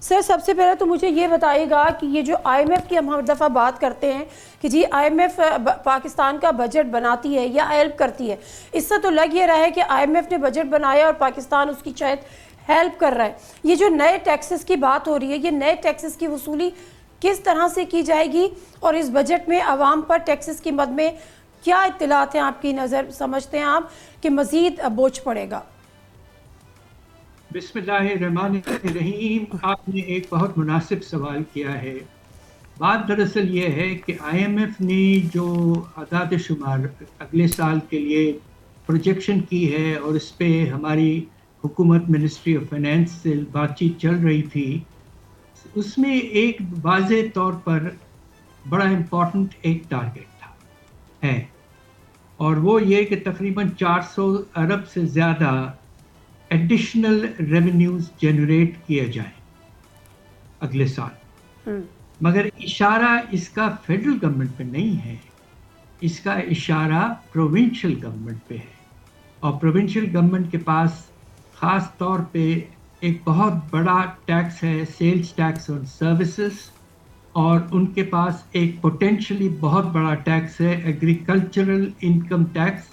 سر سب سے پہلے تو مجھے یہ بتائیے گا کہ یہ جو آئی ایم ایف کی ہم ہر دفعہ بات کرتے ہیں کہ جی آئی ایم ایف پاکستان کا بجٹ بناتی ہے یا ہیلپ کرتی ہے، اس سے تو لگ یہ رہا ہے کہ آئی ایم ایف نے بجٹ بنایا اور پاکستان اس کی شاید ہیلپ کر رہا ہے۔ یہ جو نئے ٹیکسز کی بات ہو رہی ہے، یہ نئے ٹیکسز کی وصولی کس طرح سے کی جائے گی اور اس بجٹ میں عوام پر ٹیکسز کی مد میں کیا اطلاعات ہیں آپ کی نظر سمجھتے ہیں آپ کہ مزید بوجھ پڑے گا؟ بسم اللہ الرحمن الرحیم، آپ نے ایک بہت مناسب سوال کیا ہے۔ بات دراصل یہ ہے کہ آئی ایم ایف نے جو اعداد شمار اگلے سال کے لیے پروجیکشن کی ہے اور اس پہ ہماری حکومت منسٹری آف فائنانس سے بات چیت چل رہی تھی، اس میں ایک واضح طور پر بڑا امپورٹنٹ ایک ٹارگیٹ ہے، اور وہ یہ کہ تقریباً 400 ارب سے زیادہ ایڈیشنل ریونیوز جنریٹ کیے جائیں اگلے سال۔ مگر اشارہ اس کا فیڈرل گورنمنٹ پہ نہیں ہے، اس کا اشارہ پروونشل گورنمنٹ پہ ہے، اور پروونشل گورنمنٹ کے پاس خاص طور پہ ایک بہت بڑا ٹیکس ہے، سیلز ٹیکس اور سروسز، اور ان کے پاس ایک پوٹینشلی بہت بڑا ٹیکس ہے ایگریکلچرل انکم ٹیکس،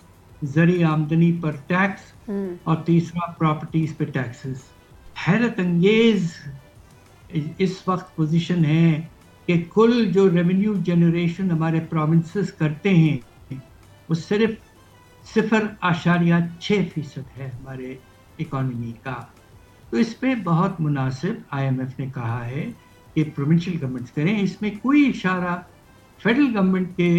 زرعی آمدنی پر ٹیکس، اور تیسرا پراپرٹیز پہ ٹیکسز۔ حیرت انگیز اس وقت پوزیشن ہے کہ کل جو ریونیو جنریشن ہمارے پروونسز کرتے ہیں وہ صرف 0.6% ہے ہمارے اکانومی کا۔ تو اس پہ بہت مناسب آئی ایم ایف نے کہا ہے کہ پروونشل گورنمنٹس کریں، اس میں کوئی اشارہ فیڈرل گورنمنٹ کے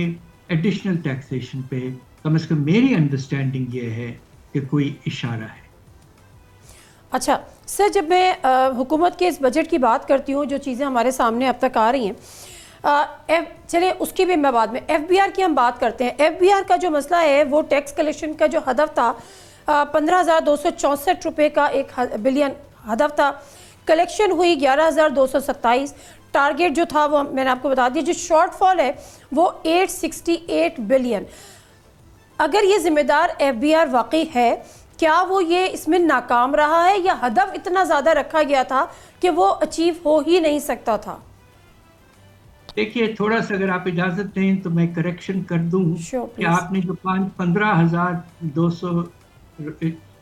ایڈیشنل ٹیکسیشن پہ کم از کم میری انڈرسٹینڈنگ یہ ہے کہ کوئی اشارہ ہے۔ اچھا سر، جب میں حکومت کے اس بجٹ کی بات کرتی ہوں، جو چیزیں ہمارے سامنے اب تک آ رہی ہیں، چلے اس کی بھی میں بعد میں ایف بی آر کی ہم بات کرتے ہیں۔ ایف بی آر کا جو مسئلہ ہے وہ ٹیکس کلیکشن کا جو ہدف تھا 15,264 روپے کا ایک بلین ہدف تھا، کلیکشن ہوئی 11,227، ٹارگیٹ جو تھا وہ میں نے آپ کو بتا دیا، جو شارٹ فال ہے وہ 868 بلین۔ اگر یہ ذمہ دار ایف بی آر واقعی ہے، کیا وہ یہ اس میں ناکام رہا ہے یا ہدف اتنا زیادہ رکھا گیا تھا کہ وہ اچیو ہو ہی نہیں سکتا تھا؟ دیکھیے تھوڑا سا اگر آپ اجازت دیں تو میں کریکشن کر دوں کہ آپ نے جو 15,200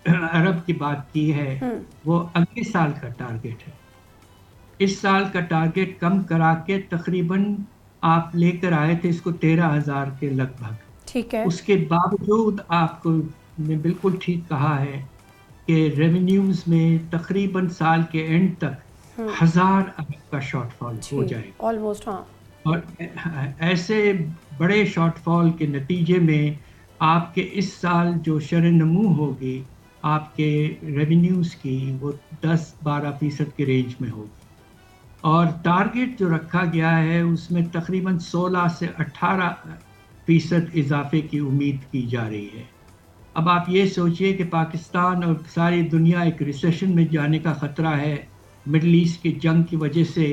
ارب کی بات کی ہے وہ اگلے سال کا ٹارگیٹ ہے۔ اس سال کا ٹارگیٹ کم کرا کے تقریباً آپ لے کر آئے تھے اس کو 13,000 کے لگ بھگ۔ ٹھیک ہے، اس کے باوجود آپ کو نے بالکل ٹھیک کہا ہے کہ ریونیوز میں تقریباً سال کے اینڈ تک 1,000 ارب کا شارٹ فال ہو جائے گا۔ آلموسٹ، ہاں۔ اور ایسے بڑے شارٹ فال کے نتیجے میں آپ کے اس سال جو شرح نمو ہوگی آپ کے ریونیوز کی وہ 10-12% کے رینج میں ہوگی، اور ٹارگیٹ جو رکھا گیا ہے اس میں تقریباً 16 سے 18% اضافے کی امید کی جا رہی ہے۔ اب آپ یہ سوچئے کہ پاکستان اور ساری دنیا ایک ریسیشن میں جانے کا خطرہ ہے، مڈل ایسٹ کی جنگ کی وجہ سے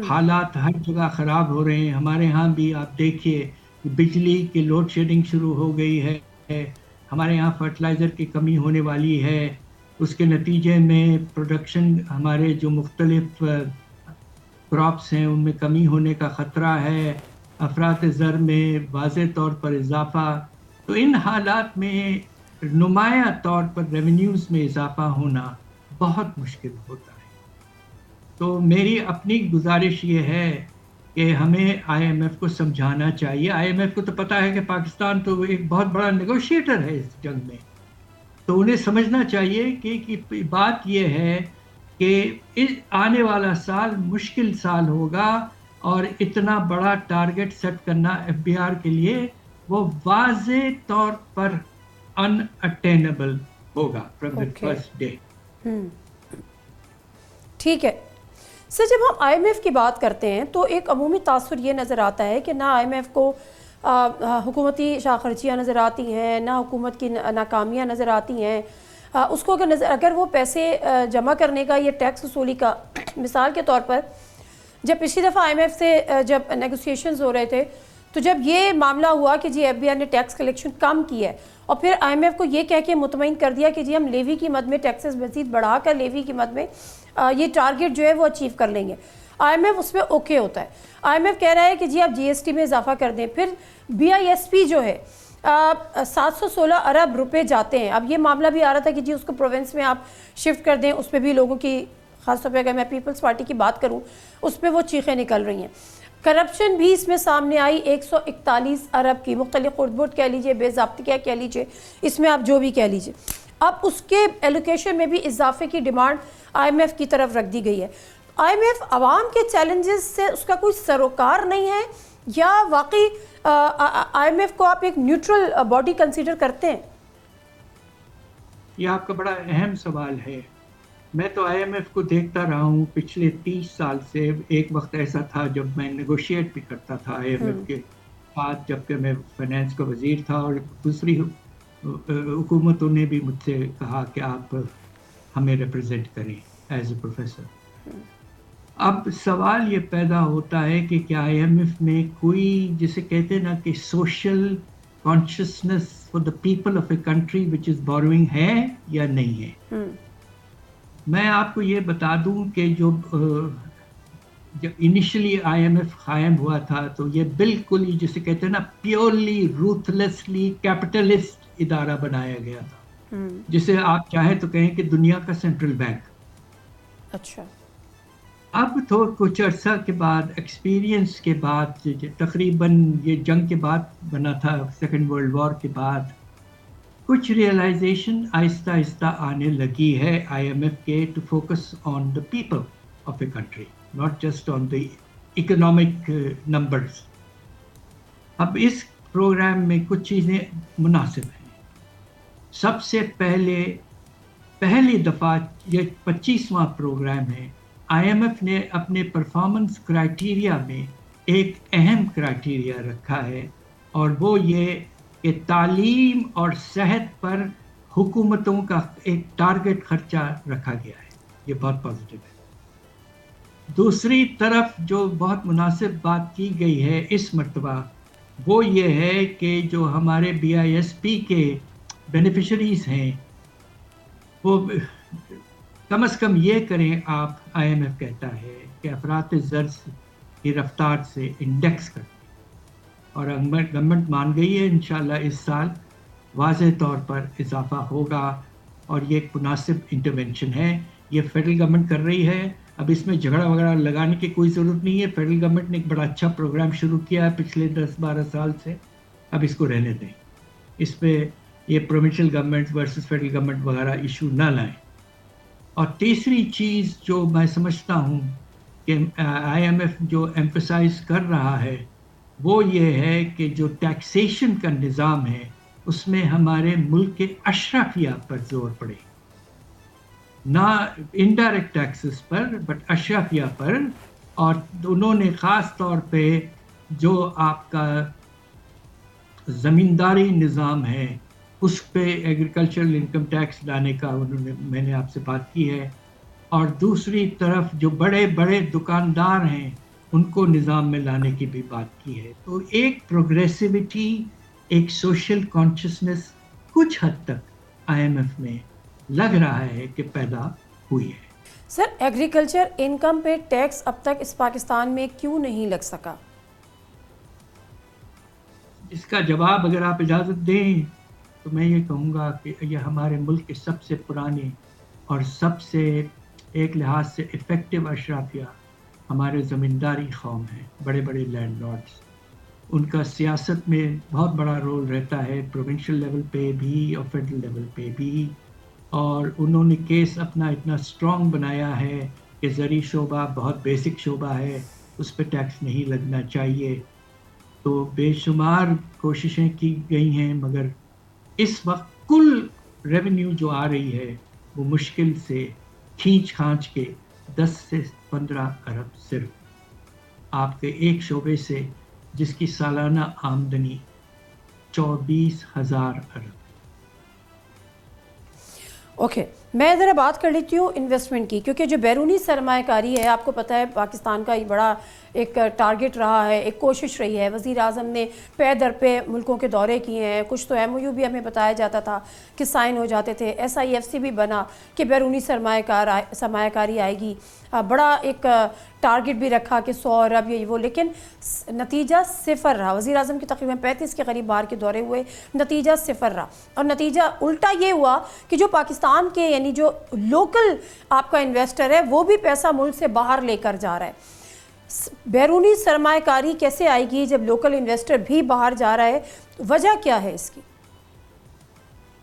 حالات ہر جگہ خراب ہو رہے ہیں۔ ہمارے ہاں بھی آپ دیکھیے بجلی کی لوڈ شیڈنگ شروع ہو گئی ہے، ہمارے ہاں فرٹیلائزر کی کمی ہونے والی ہے، اس کے نتیجے میں پروڈکشن ہمارے جو مختلف کراپس ہیں ان میں کمی ہونے کا خطرہ ہے، افراط زر میں واضح طور پر اضافہ۔ تو ان حالات میں نمایاں طور پر ریونیوز میں اضافہ ہونا بہت مشکل ہوتا ہے۔ تو میری اپنی گزارش یہ ہے کہ ہمیں آئی ایم ایف کو سمجھانا چاہیے۔ آئی ایم ایف کو تو پتہ ہے کہ پاکستان تو ایک بہت بڑا نیگوشیٹر ہے اس جنگ میں، تو انہیں سمجھنا چاہیے کہ بات یہ ہے کہ آنے والا سال مشکل سال ہوگا، اور اتنا بڑا ٹارگیٹ سیٹ کرنا ایف بی آر کے لیے وہ واضح طور پر ان اٹینیبل ہوگا فرام دی فرسٹ ڈے۔ ٹھیک ہے سر، جب ہم آئی ایم ایف کی بات کرتے ہیں تو ایک عمومی تاثر یہ نظر آتا ہے کہ نہ آئی ایم ایف کو حکومتی شاہ خرچیاں نظر آتی ہیں، نہ حکومت کی ناکامیاں نظر آتی ہیں۔ اس کو اگر وہ پیسے جمع کرنے کا، یہ ٹیکس وصولی کا، مثال کے طور پر جب پچھلی دفعہ آئی ایم ایف سے جب نیگوسیشنز ہو رہے تھے تو جب یہ معاملہ ہوا کہ جی ایف بی آر نے ٹیکس کلیکشن کم کی ہے اور پھر آئی ایم ایف کو یہ کہہ کے مطمئن کر دیا کہ جی ہم لیوی کی مد میں ٹیکسز مزید بڑھا کر لیوی کی مد میں یہ ٹارگیٹ جو ہے وہ اچیو کر لیں گے. آئی ایم ایف اس پہ اوکے ہوتا ہے. آئی ایم ایف کہہ رہا ہے کہ جی آپ جی ایس ٹی میں اضافہ کر دیں. پھر بی آئی ایس پی جو ہے 716 ارب روپے جاتے ہیں. اب یہ معاملہ بھی آ رہا تھا کہ جی اس کو پروونس میں آپ شفٹ کر دیں. اس پہ بھی لوگوں کی, خاص طور پہ اگر میں پیپلز پارٹی کی بات کروں, اس پہ وہ چیخیں نکل رہی ہیں. کرپشن بھی اس میں سامنے آئی 141 ارب کی, مختلف خردبرد کہہ لیجئے, بے ضابطگیاں کہہ لیجئے, اس میں آپ جو بھی کہہ لیجئے. اب اس کے ایلوکیشن میں بھی اضافے کی ڈیمانڈ آئی ایم ایف کی طرف رکھ دی گئی ہے. آئی ایم ایف عوام کے چیلنجز سے اس کا کوئی سروکار نہیں ہے, یا واقعی آئی ایم ایف کو آپ ایک نیوٹرل باڈی کنسیڈر کرتے ہیں؟ یہ آپ کا بڑا اہم سوال ہے. میں تو آئی ایم ایف کو دیکھتا رہا ہوں پچھلے 30 سال سے. ایک وقت ایسا تھا جب میں نیگوشیٹ بھی کرتا تھا آئی ایم ایف کے ساتھ, جبکہ میں فائنانس کا وزیر تھا, اور دوسری حکومتوں نے بھی مجھ سے کہا کہ آپ ہمیں ریپرزینٹ کریں ایز اے پروفیسر. اب سوال یہ پیدا ہوتا ہے کہ کیا آئی ایم ایف میں کوئی, جسے کہتے ہیں نا کہ social consciousness for the people of a country which is borrowing, ہے یا نہیں ہے. میں آپ کو یہ بتا دوں کہ جب انیشلی آئی ایم ایف قائم ہوا تھا تو یہ بالکل ہی جسے کہتے ہیں نا پیورلی روتھلیسلی کیپٹلسٹ ادارہ بنایا گیا تھا, جسے آپ چاہیں تو کہیں کہ دنیا کا سینٹرل بینک. اچھا. اب تو کچھ عرصہ کے بعد, ایکسپیرینس کے بعد, تقریباً یہ جنگ کے بعد بنا تھا, سیکنڈ ورلڈ وار کے بعد, کچھ ریئلائزیشن آہستہ آہستہ آنے لگی ہے آئی ایم ایف کے, to focus on the people of a country, not just on the economic numbers. اب اس پروگرام میں کچھ چیزیں مناسب ہیں. سب سے پہلی دفعہ, یہ 25واں پروگرام ہے, آئی ایم ایف نے اپنے پرفارمنس کرائٹیریا میں ایک اہم کرائٹیریا رکھا ہے, اور وہ یہ کہ تعلیم اور صحت پر حکومتوں کا ایک ٹارگٹ خرچہ رکھا گیا ہے. یہ بہت پازیٹیو ہے. دوسری طرف جو بہت مناسب بات کی گئی ہے اس مرتبہ, وہ یہ ہے کہ جو ہمارے بی آئی ایس پی کے بینیفیشریز ہیں, وہ کم از کم یہ کریں, آپ آئی ایم ایف کہتا ہے کہ افراط زر کی رفتار سے انڈیکس کریں, اور گورنمنٹ مان گئی ہے انشاءاللہ اس سال واضح طور پر اضافہ ہوگا, اور یہ ایک مناسب انٹرونشن ہے. یہ فیڈرل گورنمنٹ کر رہی ہے. اب اس میں جھگڑا وغیرہ لگانے کی کوئی ضرورت نہیں ہے. فیڈرل گورنمنٹ نے ایک بڑا اچھا پروگرام شروع کیا ہے پچھلے 10-12 سال سے, اب اس کو رہنے دیں. اس پہ یہ provincial government versus federal government وغیرہ ایشو نہ لائیں. اور تیسری چیز جو میں سمجھتا ہوں کہ آئی ایم ایف جو ایمفسائز کر رہا ہے, وہ یہ ہے کہ جو ٹیکسیشن کا نظام ہے اس میں ہمارے ملک کے اشرافیہ پر زور پڑے, نہ انڈائریکٹ ٹیکسز پر بٹ اشرافیہ پر. اور انہوں نے خاص طور پہ جو آپ کا زمینداری نظام ہے اس پہ ایگریکلچرل انکم ٹیکس لانے کا میں نے آپ سے بات کی ہے, اور دوسری طرف جو بڑے بڑے دکاندار ہیں ان کو نظام میں لانے کی بھی بات کی ہے. تو ایک پروگریسیوٹی, ایک سوشل کانشیسنس کچھ حد تک آئی ایم ایف میں لگ رہا ہے کہ پیدا ہوئی ہے. سر, ایگریکلچر انکم پہ ٹیکس اب تک اس پاکستان میں کیوں نہیں لگ سکا؟ اس کا جواب اگر آپ اجازت دیں تو میں یہ کہوں گا کہ یہ ہمارے ملک کے سب سے پرانے اور سب سے ایک لحاظ سے افیکٹو اشرافیہ ہمارے زمینداری قوم ہیں, بڑے بڑے لینڈ لارڈز. ان کا سیاست میں بہت بڑا رول رہتا ہے, پروونشل لیول پہ بھی اور فیڈرل لیول پہ بھی, اور انہوں نے کیس اپنا اتنا اسٹرانگ بنایا ہے کہ زرعی شعبہ بہت بیسک شعبہ ہے, اس پہ ٹیکس نہیں لگنا چاہیے. تو بے شمار کوششیں کی گئی ہیں, مگر اس وقت کل ریونیو جو آ رہی ہے وہ مشکل سے کھینچ کھانچ کے 10 سے 15 ارب صرف آپ کے ایک شعبے سے, جس کی سالانہ آمدنی 24,000 ارب. اوکے. میں ذرا بات کر لیتی ہوں انویسٹمنٹ کی، کیونکہ جو بیرونی سرمایہ کاری ہے آپ کو پتہ ہے پاکستان کا یہ بڑا ایک ٹارگٹ رہا ہے، ایک کوشش رہی ہے. وزیر اعظم نے پے در پہ ملکوں کے دورے کیے ہیں، کچھ تو ایم او یو بھی ہمیں بتایا جاتا تھا کہ سائن ہو جاتے تھے، ایس آئی ایف سی بھی بنا کہ بیرونی سرمایہ کاری آئے گی، بڑا ایک ٹارگٹ بھی رکھا کہ 100 ارب یہ وہ، لیکن نتیجہ صفر رہا. وزیر اعظم کے تقریباً 35 کے قریب باہر کے دورے ہوئے، نتیجہ صفر رہا. اور نتیجہ الٹا یہ ہوا کہ جو پاکستان کے یعنی جو لوکل آپ کا انویسٹر ہے وہ بھی پیسہ ملک سے باہر لے کر جا رہا ہے. بیرونی سرمایہ کاری کیسے آئے گی جب لوکل انویسٹر بھی باہر جا رہا ہے؟ وجہ کیا ہے اس کی؟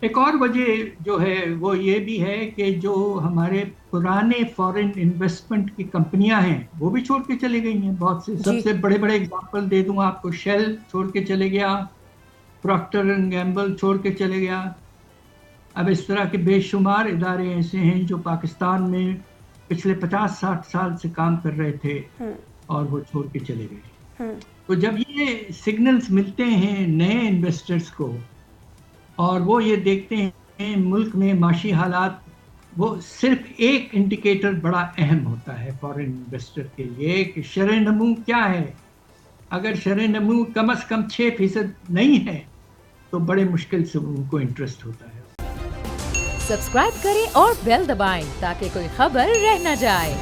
ایک اور وجہ جو ہے وہ یہ بھی ہے کہ جو ہمارے پرانے فورن انویسٹمنٹ کی کمپنیاں ہیں وہ بھی چھوڑ کے چلے گئی ہیں. بہت سے سب سے بڑے بڑے اگزامپل دے دوں آپ کو. شیل چھوڑ کے چلے گیا، پراکٹر اینڈ گیمبل چھوڑ کے چلے گیا. اب اس طرح کے بے شمار ادارے ایسے ہیں جو پاکستان میں پچھلے 50-60 سال سے کام کر رہے تھے اور وہ چھوڑ کے چلے گئے. تو جب یہ سگنلز ملتے ہیں نئے انویسٹرز کو اور وہ یہ دیکھتے ہیں ملک میں معاشی حالات، وہ صرف ایک انڈیکیٹر بڑا اہم ہوتا ہے فورن انویسٹر کے لیے کہ شرح نمو کیا ہے. اگر شرح نمو کم از کم 6% نہیں ہے تو بڑے مشکل سے ان کو انٹرسٹ ہوتا ہے. سبسکرائب کریں اور بیل دبائیں تاکہ کوئی خبر رہ نہ جائے.